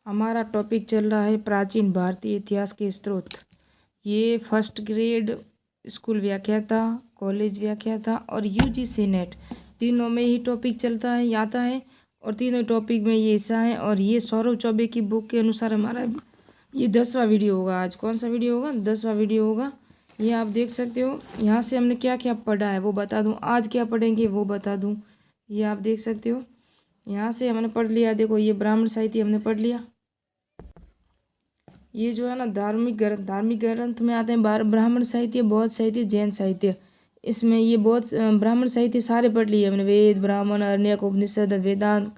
हमारा टॉपिक चल रहा है प्राचीन भारतीय इतिहास के स्रोत। ये फर्स्ट ग्रेड स्कूल व्याख्याता, कॉलेज व्याख्याता और यूजीसी नेट तीनों में ही टॉपिक चलता है आता है और तीनों टॉपिक में ये हिस्सा है। और ये सौरभ चौबे की बुक के अनुसार हमारा ये 10वां वीडियो होगा। आज कौन सा वीडियो होगा? 10वां वीडियो होगा। ये आप देख सकते हो। यहाँ से हमने क्या क्या पढ़ा है वो बता दूँ, आज क्या पढ़ेंगे वो बता दूँ। ये आप देख सकते हो। यहाँ से हमने पढ़ लिया, देखो ये ब्राह्मण साहित्य हमने पढ़ लिया। ये जो है ना धार्मिक ग्रंथ में आते हैं ब्राह्मण साहित्य, बौद्ध साहित्य, जैन साहित्य। इसमें ये बौद्ध ब्राह्मण साहित्य सारे पढ़ लिए हमने। वेद, ब्राह्मण, अरण्यक, उपनिषद, वेदांत,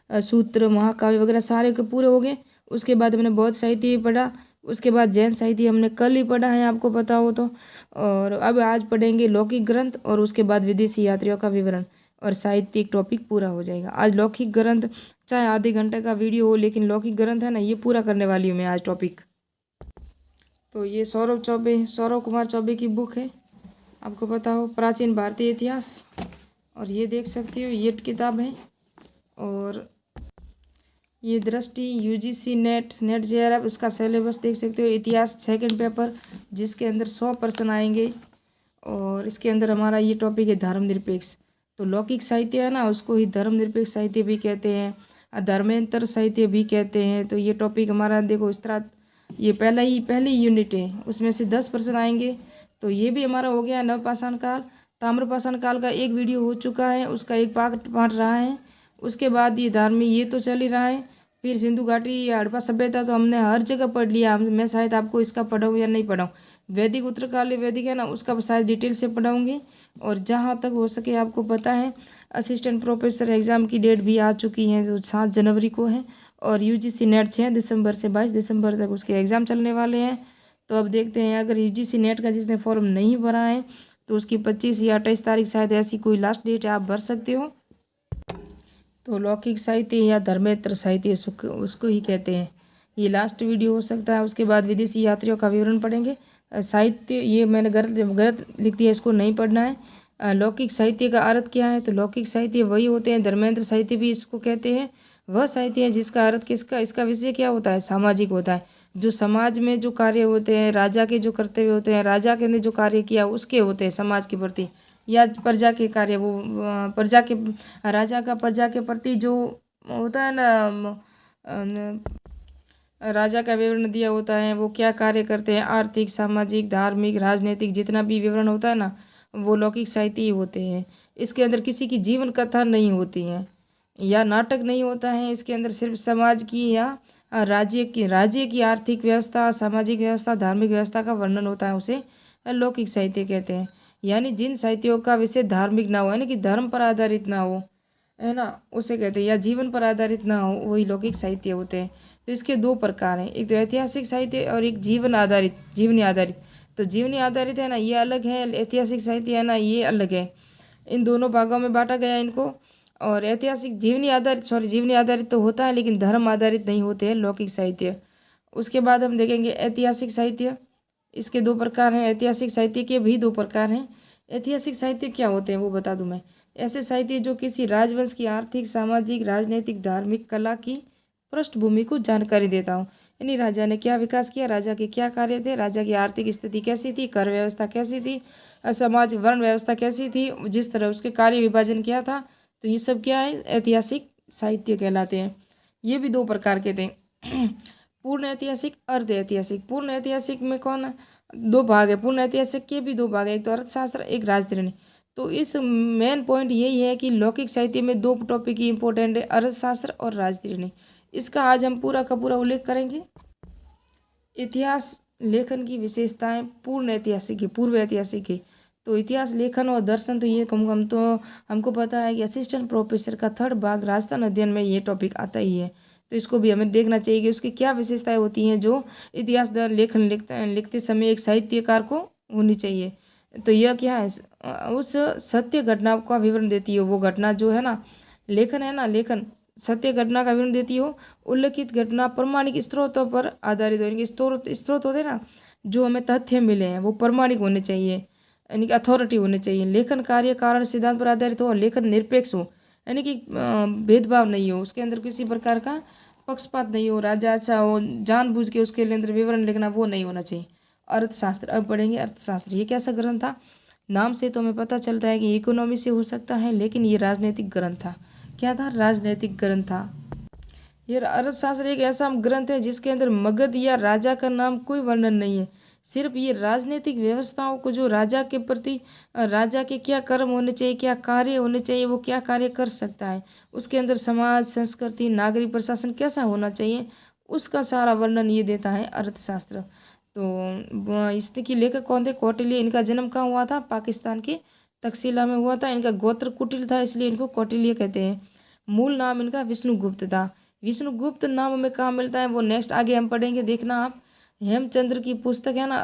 सूत्र, महाकाव्य वगैरह सारे के पूरे हो गए। उसके बाद हमने बौद्ध साहित्य पढ़ा। उसके बाद जैन साहित्य हमने कल ही पढ़ा है, आपको पता हो तो। और अब आज पढ़ेंगे लौकिक ग्रंथ और उसके बाद विदेशी यात्रियों का विवरण और साहित्यिक टॉपिक पूरा हो जाएगा। आज लौकिक ग्रंथ चाहे आधे घंटे का वीडियो हो, लेकिन लौकिक ग्रंथ है ना, ये पूरा करने वाली हूँ मैं आज टॉपिक। तो ये सौरभ कुमार चौबे की बुक है, आपको पता हो, प्राचीन भारतीय इतिहास। और ये देख सकते हो ये किताब है। और ये दृष्टि यूजीसी नेट JRF उसका सिलेबस देख सकते हो। इतिहास सेकंड पेपर जिसके अंदर 100 प्रश्न आएंगे। और इसके अंदर हमारा ये टॉपिक है धर्मनिरपेक्ष। तो लौकिक साहित्य है ना, उसको ही धर्मनिरपेक्ष साहित्य भी कहते हैं, धर्मेंतर साहित्य भी कहते हैं। तो ये टॉपिक हमारा देखो इस तरह, ये पहली यूनिट है, उसमें से 10 प्रश्न आएंगे। तो ये भी हमारा हो गया नवपाषाण काल। ताम्रपाषाण काल का एक वीडियो हो चुका है, उसका एक पार्ट रहा है। उसके बाद ये धार्मिक ये तो चल ही रहा है। फिर सिंधु घाटी या हड़प्पा सभ्यता तो हमने हर जगह पढ़ लिया। मैं शायद आपको इसका पढ़ाऊँ या नहीं पढ़ाऊँ। वैदिक उत्तरकालीन वैदिक है ना, उसका शायद डिटेल से पढ़ाऊँगी। और जहाँ तक हो सके आपको पता है असिस्टेंट प्रोफेसर एग्ज़ाम की डेट भी आ चुकी है, जो 7 जनवरी को है। और यूजीसी नेट 6 दिसंबर से 22 दिसंबर तक उसके एग्ज़ाम चलने वाले हैं। तो अब देखते हैं, अगर यूजीसी नेट का जिसने फॉर्म नहीं भरा है तो उसकी 25 या 28 तारीख शायद ऐसी कोई लास्ट डेट है, आप भर सकते हो। तो लौकिक साहित्य या धर्मेंद्र साहित्य उसको ही कहते हैं। ये लास्ट वीडियो हो सकता है। उसके बाद विदेशी यात्रियों का विवरण पढ़ेंगे। साहित्य ये मैंने गलत लिख दिया, इसको नहीं पढ़ना है। लौकिक साहित्य का अर्थ क्या है? तो लौकिक साहित्य वही होते हैं, धर्मेंद्र साहित्य भी इसको कहते हैं। वह साहित्य है जिसका अर्थ इसका विषय क्या होता है? सामाजिक होता है। जो समाज में जो कार्य होते हैं, राजा के जो कर्तव्य होते हैं, राजा के ने जो कार्य किया उसके होते हैं समाज के प्रति, या प्रजा के कार्य, वो प्रजा के राजा का प्रजा के प्रति जो होता है ना, राजा का विवरण दिया होता है, वो क्या कार्य करते हैं, आर्थिक, सामाजिक, धार्मिक, राजनीतिक, जितना भी विवरण होता है ना, वो लौकिक साहित्य ही होते हैं। इसके अंदर किसी की जीवन कथा नहीं होती है या नाटक नहीं होता है। इसके अंदर सिर्फ समाज की या राज्य की आर्थिक व्यवस्था, सामाजिक व्यवस्था, धार्मिक व्यवस्था का वर्णन होता है, उसे लौकिक साहित्य कहते हैं। यानी जिन साहित्यों का विषय धार्मिक ना हो, यानी कि धर्म पर आधारित ना हो, है ना, उसे कहते हैं, या जीवन पर आधारित ना हो, वही लौकिक साहित्य होते हैं। तो इसके 2 प्रकार हैं, एक तो ऐतिहासिक साहित्य और एक जीवनी आधारित। तो जीवनी आधारित है ना, ये अलग है, ऐतिहासिक साहित्य है ना, ये अलग है। इन दोनों भागों में बांटा गया है इनको। और जीवनी आधारित तो होता है, लेकिन धर्म आधारित नहीं होते हैं लौकिक साहित्य। उसके बाद हम देखेंगे ऐतिहासिक साहित्य। इसके 2 प्रकार हैं, ऐतिहासिक साहित्य के भी 2 प्रकार हैं। ऐतिहासिक साहित्य क्या होते हैं वो बता दूं मैं। ऐसे साहित्य जो किसी राजवंश की आर्थिक, सामाजिक, राजनीतिक, धार्मिक, कला की पृष्ठभूमि को जानकारी देता हूँ। यानी राजा ने क्या विकास किया, राजा के क्या कार्य थे, राजा की आर्थिक स्थिति कैसी थी, कर व्यवस्था कैसी थी, समाज वर्ण व्यवस्था कैसी थी, जिस तरह उसके कार्य विभाजन किया था। तो ये सब क्या है? ऐतिहासिक साहित्य कहलाते हैं। ये भी 2 प्रकार के थे, पूर्ण ऐतिहासिक, अर्ध ऐतिहासिक। पूर्ण ऐतिहासिक में कौन 2 भाग है, पूर्ण ऐतिहासिक के भी 2 भाग है, एक तो अर्थशास्त्र, एक राजनीति। तो इस मेन पॉइंट यही है कि लौकिक साहित्य में 2 टॉपिक ही इंपॉर्टेंट है, अर्थशास्त्र और राजनीति। इसका आज हम पूरा का पूरा उल्लेख करेंगे। इतिहास लेखन की विशेषताएं पूर्ण ऐतिहासिक की, पूर्व ऐतिहासिक की। तो इतिहास लेखन और दर्शन, तो ये हमको पता है कि असिस्टेंट प्रोफेसर का 3rd भाग राजस्थान अध्ययन में ये टॉपिक आता ही है। तो इसको भी हमें देखना चाहिए कि उसकी क्या विशेषताएं होती हैं जो इतिहास लेखन लिखते समय एक साहित्यकार को होनी चाहिए। तो यह क्या है? उस सत्य घटना का विवरण देती है। वो घटना जो है ना, लेखन है ना, लेखन सत्य घटना का विवरण देती हो। उल्लिखित घटना प्रमाणिक स्रोतों पर आधारित हो, यानी कि स्रोत होते हैं ना, जो हमें तथ्य मिले हैं वो प्रमाणिक होने चाहिए, यानी कि अथॉरिटी होने चाहिए। लेखन कार्य कारण सिद्धांत पर आधारित हो, लेखन निरपेक्ष हो, यानी कि भेदभाव नहीं हो, उसके अंदर किसी प्रकार का पक्षपात नहीं हो, राजा अच्छा हो, जानबूझ के उसके अंदर विवरण लिखना वो नहीं होना चाहिए। अर्थशास्त्र, अब पढ़ेंगे अर्थशास्त्र। ये कैसा ग्रंथ था? नाम से तो हमें पता चलता है कि इकोनॉमी से हो सकता है, लेकिन ये राजनीतिक ग्रंथ था। क्या था? राजनीतिक ग्रंथ था। ये अर्थशास्त्र एक ऐसा ग्रंथ है जिसके अंदर मगध या राजा का नाम कोई वर्णन नहीं है। सिर्फ ये राजनीतिक व्यवस्थाओं को, जो राजा के प्रति, राजा के क्या कर्म होने चाहिए, क्या कार्य होने चाहिए, वो क्या कार्य कर सकता है, उसके अंदर समाज, संस्कृति, नागरिक प्रशासन कैसा होना चाहिए, उसका सारा वर्णन ये देता है अर्थशास्त्र। तो इसके लेखक कौन थे? कौटिल्य। इनका जन्म कहाँ हुआ था? पाकिस्तान के तक्षशिला में हुआ था। इनका गोत्र कुटिल था, इसलिए इनको कौटिल्य कहते हैं। मूल नाम इनका विष्णुगुप्त था। विष्णुगुप्त नाम हमें कहाँ मिलता है वो नेक्स्ट आगे हम पढ़ेंगे, देखना आप। हेमचंद्र की पुस्तक है ना,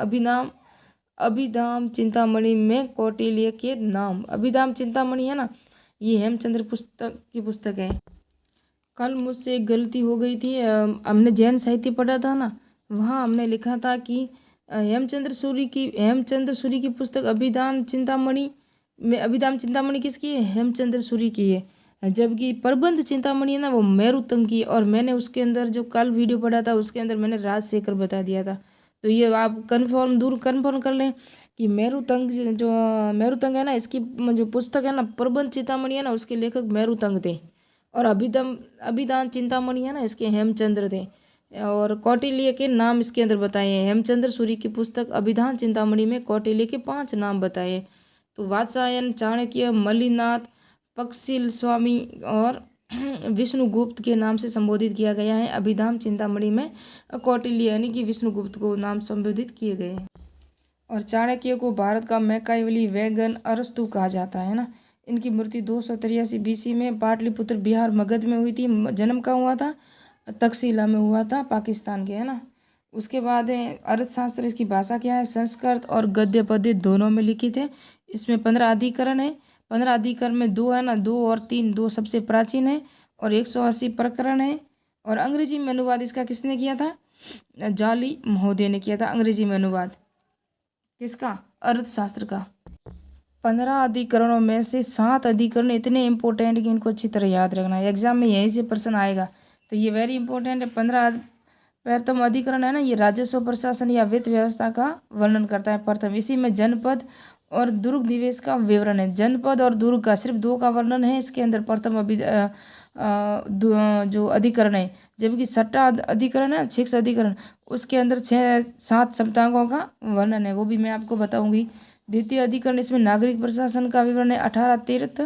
अभिधाम चिंतामणि में कौटिल्य के नाम, अभिधाम चिंतामणि है ना, ये हेमचंद्र पुस्तक की पुस्तक है। कल मुझसे एक गलती हो गई थी, हमने जैन साहित्य पढ़ा था ना, वहाँ हमने लिखा था कि हेमचंद्र सूरी की पुस्तक अभिधाम चिंतामणि में, अभिधाम चिंतामणि किसकी है? हेमचंद्र सूरी की है। जबकि प्रबंध चिंतामणि है ना, वो मेरुतंग की। और मैंने उसके अंदर जो कल वीडियो पढ़ा था उसके अंदर मैंने राजशेखर बता दिया था। तो ये आप कन्फर्म कर लें कि मेरुतंग, जो मेरुतंग है ना, इसकी जो पुस्तक है ना, प्रबंध चिंतामणि है ना, उसके लेखक मेरुतंग थे। और अभिधान चिंतामणि है ना, इसके हेमचंद्र थे। और कौटिल्य के नाम इसके अंदर बताए हैं। हेमचंद्र सूरी की पुस्तक अभिधान चिंतामणि में कौटिल्य के 5 नाम बताए। तो वात्सायन, चाणक्य, मल्लिनाथ, पक्षिल स्वामी और विष्णुगुप्त के नाम से संबोधित किया गया है। अभिधाम चिंतामणि में कौटिल्य यानी कि विष्णुगुप्त को नाम संबोधित किए गए हैं। और चाणक्य को भारत का मैकाइवली, वैगन, अरस्तु कहा जाता है ना। इनकी मृत्यु 283 BC में पाटलिपुत्र, बिहार, मगध में हुई थी। जन्म कहाँ हुआ था? तक्षशिला में हुआ था, पाकिस्तान के, है ना। उसके बाद है अर्थशास्त्र। इसकी भाषा क्या है? संस्कृत और गद्य पद्य दोनों में लिखित है। इसमें 15 अधिकरण है। 15 अधिकरण में 2 है ना, 2 और 3, 2 सबसे प्राचीन है और 180 प्रकरण है। और अंग्रेजी में अनुवाद इसका किसने किया था? जाली महोदय ने किया था अंग्रेजी में अनुवाद। किसका? अर्थशास्त्र का। 15 अधिकरणों में से 7 अधिकरण इतने इंपॉर्टेंट कि इनको अच्छी तरह याद रखना है, एग्जाम में यहीं से प्रश्न आएगा। तो ये वेरी इंपॉर्टेंट है। 15 प्रथम अधिकरण है ना, ये राजस्व प्रशासन या वित्त व्यवस्था का वर्णन करता है प्रथम। इसी में जनपद और दुर्ग निवेश का विवरण है। जनपद और दुर्ग का सिर्फ 2 का वर्णन है इसके अंदर, प्रथम जो अधिकरण है। जबकि 6ठा अधिकरण है, 6 अधिकरण, उसके अंदर 6-7 सप्तांगों का वर्णन है, वो भी मैं आपको बताऊंगी। द्वितीय अधिकरण, इसमें नागरिक प्रशासन का विवरण है। 18 तीर्थ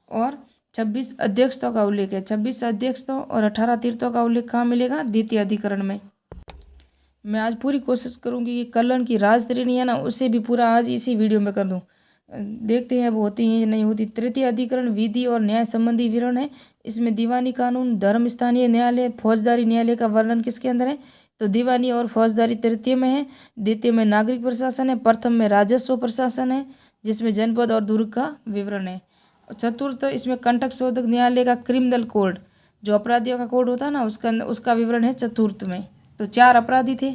और 26 अध्यक्षों का उल्लेख है। 26 अध्यक्षों और 18 तीर्थों का उल्लेख कहाँ मिलेगा? द्वितीय अधिकरण में। मैं आज पूरी कोशिश करूंगी कि कलन की राजतरणी है ना, उसे भी पूरा आज इसी वीडियो में कर दूं। देखते हैं अब होती है या नहीं होती। तृतीय अधिकरण विधि और न्याय संबंधी विवरण है। इसमें दीवानी कानून, धर्म स्थानीय न्यायालय, फौजदारी न्यायालय का वर्णन किसके अंदर है? तो दीवानी और फौजदारी तृतीय में है। द्वितीय में नागरिक प्रशासन है। प्रथम में राजस्व प्रशासन है, जिसमें जनपद और दुर्ग का विवरण है। चतुर्थ, इसमें कंटक शोधक न्यायालय का क्रिमिनल कोड, जो अपराधियों का कोड होता है ना, उसका विवरण है चतुर्थ में। तो 4 अपराधी थे,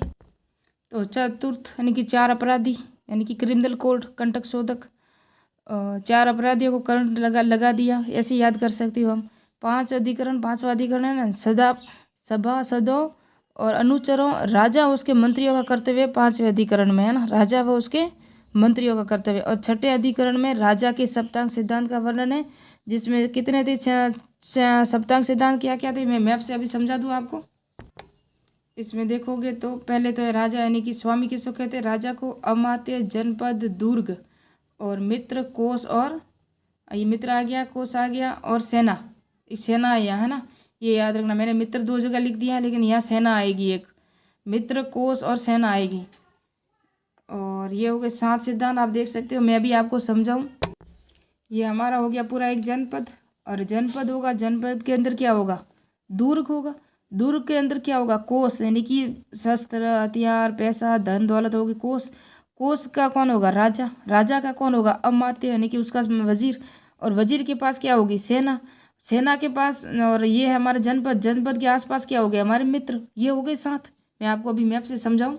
तो चतुर्थ यानी कि 4 अपराधी, यानी कि क्रिमिनल कोड, कंटक शोधक, 4 अपराधियों को करंट लगा दिया, ऐसे याद कर सकते हो हम। 5 अधिकरण, 5वां अधिकरण है ना, सभासदों और अनुचरों, राजा व उसके मंत्रियों का कर्तव्य 5वें अधिकरण में है ना, राजा व उसके मंत्रियों का कर्तव्य। और 6ठे अधिकरण में राजा के सप्तांग सिद्धांत का वर्णन है, जिसमें कितने थे? सप्तांग सिद्धांत क्या क्या थे, मैं मैप से अभी समझा दूँ आपको। इसमें देखोगे तो पहले तो है राजा, यानी कि स्वामी किसको कहते हैं? राजा को। अमात्य, जनपद, दुर्ग और मित्र, कोष, और ये मित्र आ गया, कोष आ गया, और सेना। सेना है यहाँ, है ना, ये याद रखना। मैंने मित्र 2 जगह लिख दिया है, लेकिन यहाँ सेना आएगी, एक मित्र, कोष और सेना आएगी। और ये हो गए 7 सिद्धांत, आप देख सकते हो, मैं भी आपको समझाऊं। ये हमारा हो गया पूरा एक जनपद, और जनपद होगा, जनपद के अंदर क्या होगा? दुर्ग होगा। दुर्ग के अंदर क्या होगा? कोष, यानी कि शस्त्र, हथियार, पैसा, धन दौलत होगी। कोष, कोष का कौन होगा? राजा। राजा का कौन होगा? अमात्य, यानी कि उसका वजीर। और वजीर के पास क्या होगी? सेना। सेना के पास, और ये है हमारा जनपद। जनपद के आसपास क्या हो गए? हमारे मित्र। ये हो गए 7। मैं आपको अभी मैप से समझाऊं।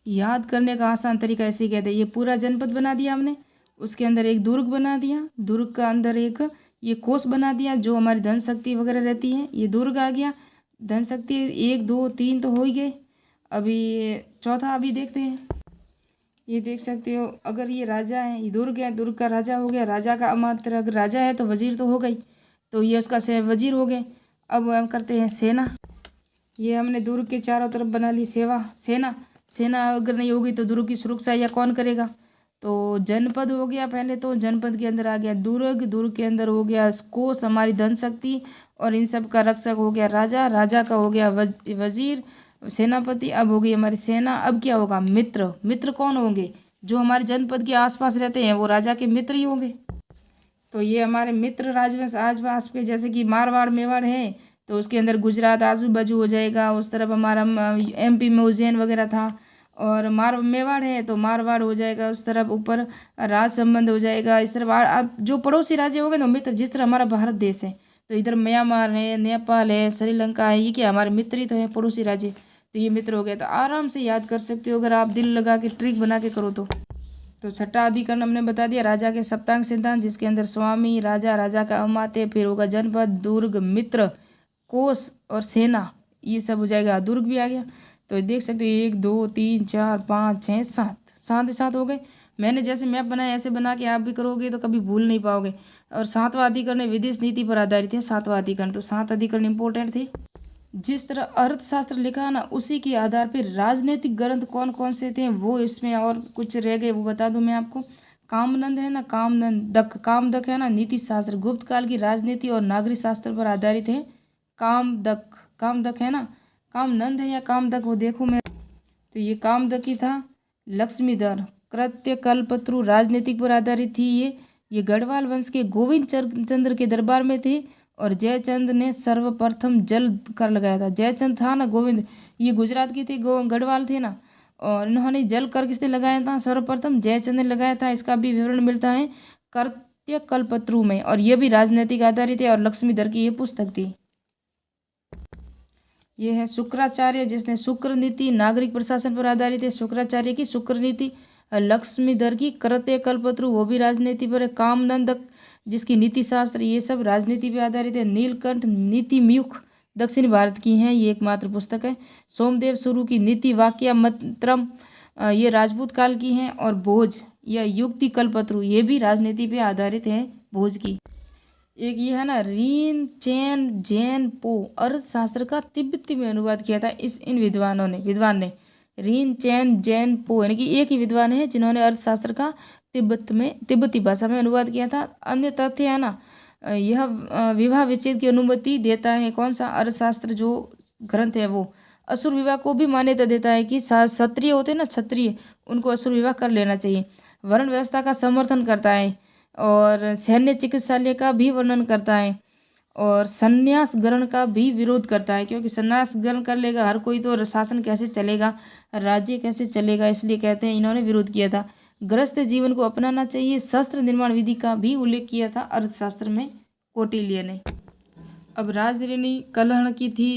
याद करने का आसान तरीका ऐसे ही कहते हैं। ये पूरा जनपद बना दिया हमने, उसके अंदर एक दुर्ग बना दिया, दुर्ग का अंदर एक ये कोष बना दिया, जो हमारी धन शक्ति वगैरह रहती है, ये दुर्ग आ गया। धन शक्ति 1 2 3 तो हो ही गए। अभी चौथा अभी देखते हैं। ये देख सकते हो, अगर ये राजा है, ये दुर्ग है, दुर्ग का राजा हो गया, राजा का अमात्य, अगर राजा है तो वजीर तो हो गई, तो ये उसका से वजीर हो गए। अब हम करते हैं सेना। ये हमने दुर्ग के चारों तरफ बना ली सेना। सेना अगर नहीं होगी तो दुर्ग की सुरक्षा या कौन करेगा। तो जनपद हो गया, पहले तो जनपद के अंदर आ गया दुर्ग, दुर्ग के अंदर हो गया कोष हमारी धन शक्ति, और इन सब का रक्षक हो गया राजा, राजा का हो गया वजीर, सेनापति। अब हो गई हमारी सेना। अब क्या होगा, मित्र। मित्र कौन होंगे, जो हमारे जनपद के आसपास रहते हैं वो राजा के मित्र ही होंगे। तो ये हमारे मित्र राजवंश आसपास पे, जैसे कि मारवाड़ मेवाड़ है तो उसके अंदर गुजरात आजू बाजू हो जाएगा, उस तरफ हमारा MP में उज्जैन वगैरह था। और मेवाड़ है तो मारवाड़ हो जाएगा, उस तरफ ऊपर राज संबंध हो जाएगा। इस तरफ अब जो पड़ोसी राज्य हो गए ना मित्र, जिस तरह हमारा भारत देश है तो इधर म्यांमार है, नेपाल है, श्रीलंका है, ये क्या हमारे मित्र ही तो है, पड़ोसी राज्य। तो ये मित्र हो गया। तो आराम से याद कर सकते हो अगर आप दिल लगा के ट्रिक बना के करो तो छठा अधिकरण हमने बता दिया, राजा के सप्तांग सिद्धांत, जिसके अंदर स्वामी, राजा, राजा का अमात्य, फिर होगा जनपद, दुर्ग, मित्र, कोष और सेना, ये सब हो जाएगा। दुर्ग भी आ गया। तो देख सकते हो 1 2 3 4 5 6 7 सात सात हो गए। मैंने जैसे मैप बनाया ऐसे बना के आप भी करोगे तो कभी भूल नहीं पाओगे। और सातवां अधिकरण विदेश नीति पर आधारित है, सातवां अधिकरण। तो 7 अधिकरण इंपॉर्टेंट थे। जिस तरह अर्थशास्त्र लिखा ना, उसी के आधार पर राजनीतिक ग्रंथ कौन कौन से थे वो इसमें और कुछ रह गए वो बता दूं मैं आपको। कामनंद है ना, कामदक है ना, नीति शास्त्र गुप्त काल की राजनीति और नागरिक शास्त्र पर आधारित है। कामदक है ना, कामनंद है या कामदक वो देखो मैं। तो ये कामदक ही था। लक्ष्मीधर, कृत्य कल्पत्रु राजनीतिक पर आधारित थी। ये गढ़वाल वंश के गोविंद चंद्र के दरबार में थे। और जयचंद ने सर्वप्रथम जल कर लगाया था। जयचंद था ना गोविंद, ये गुजरात के थे, गढ़वाल थे ना, और इन्होंने जल कर किसने लगाया था, सर्वप्रथम जयचंद ने लगाया था। इसका भी विवरण मिलता है कृत्य कल्पत्रु में। और ये भी राजनीतिक आधारित है और लक्ष्मीधर की ये पुस्तक थी। ये है शुक्राचार्य, जिसने शुक्र नीति नागरिक प्रशासन पर आधारित है। शुक्राचार्य की शुक्र नीति। लक्ष्मीधर की कृत्य कल्पत्रु वो भी राजनीति पर है। कामनंदक जिसकी नीति शास्त्र, ये सब राजनीति पर आधारित है। नीलकंठ नीतिम्यूख दक्षिण भारत की हैं, ये एकमात्र पुस्तक है। सोमदेव शुरू की नीति वाक्य मंत्रम, ये राजपूत काल की हैं। और भोज या युक्ति कल्पत्रु ये भी राजनीति पे आधारित है, भोज की। एक ये है ना रीन चैन जैन पो, अर्थशास्त्र का तिब्बती में अनुवाद किया था इन विद्वान ने रीन चैन जैन पो, यानी कि एक ही विद्वान है जिन्होंने अर्थशास्त्र का तिब्बती भाषा में अनुवाद किया था। अन्य तथ्य है ना, यह विवाह विच्छेद की अनुमति देता है। कौन सा अर्थशास्त्र जो ग्रंथ है वो असुर विवाह को भी मान्यता देता है कि क्षत्रिय होते हैं ना, क्षत्रिय, उनको असुर विवाह कर लेना चाहिए। वर्ण व्यवस्था का समर्थन करता है और सैन्य चिकित्सालय का भी वर्णन करता है। और संन्यास ग्रहण का भी विरोध करता है, क्योंकि संन्यास ग्रहण कर लेगा हर कोई तो शासन कैसे चलेगा, राज्य कैसे चलेगा, इसलिए कहते हैं इन्होंने विरोध किया था। गृहस्थ जीवन को अपनाना चाहिए। शस्त्र निर्माण विधि का भी उल्लेख किया था अर्थशास्त्र में कौटिल्य ने। अब राजधानी कलहण की थी,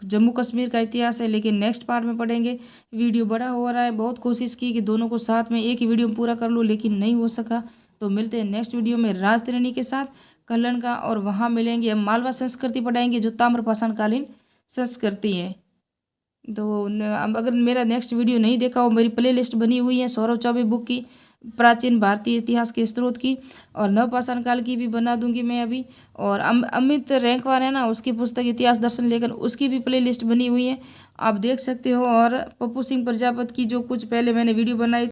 जम्मू कश्मीर का इतिहास है, लेकिन नेक्स्ट पार्ट में पढ़ेंगे। वीडियो बड़ा हो रहा है, बहुत कोशिश की कि दोनों को साथ में एक ही वीडियो में पूरा कर लूँ, लेकिन नहीं हो सका। तो मिलते हैं नेक्स्ट वीडियो में राजधानी के साथ कल्याण का, और वहाँ मिलेंगे हम मालवा संस्कृति पढ़ाएंगे जो ताम्रपाषाण कालीन संस्कृति है। तो अगर मेरा नेक्स्ट वीडियो नहीं देखा हो, मेरी प्लेलिस्ट बनी हुई है सौरभ चौबे बुक की, प्राचीन भारतीय इतिहास के स्रोत की, और नवपाषाण काल की भी बना दूंगी मैं अभी। और अमित रैंकवार है ना, उसकी पुस्तक इतिहास दर्शन लेखन, उसकी भी प्लेलिस्ट बनी हुई है, आप देख सकते हो। और पप्पू सिंह प्रजापति की जो कुछ पहले मैंने वीडियो बनाई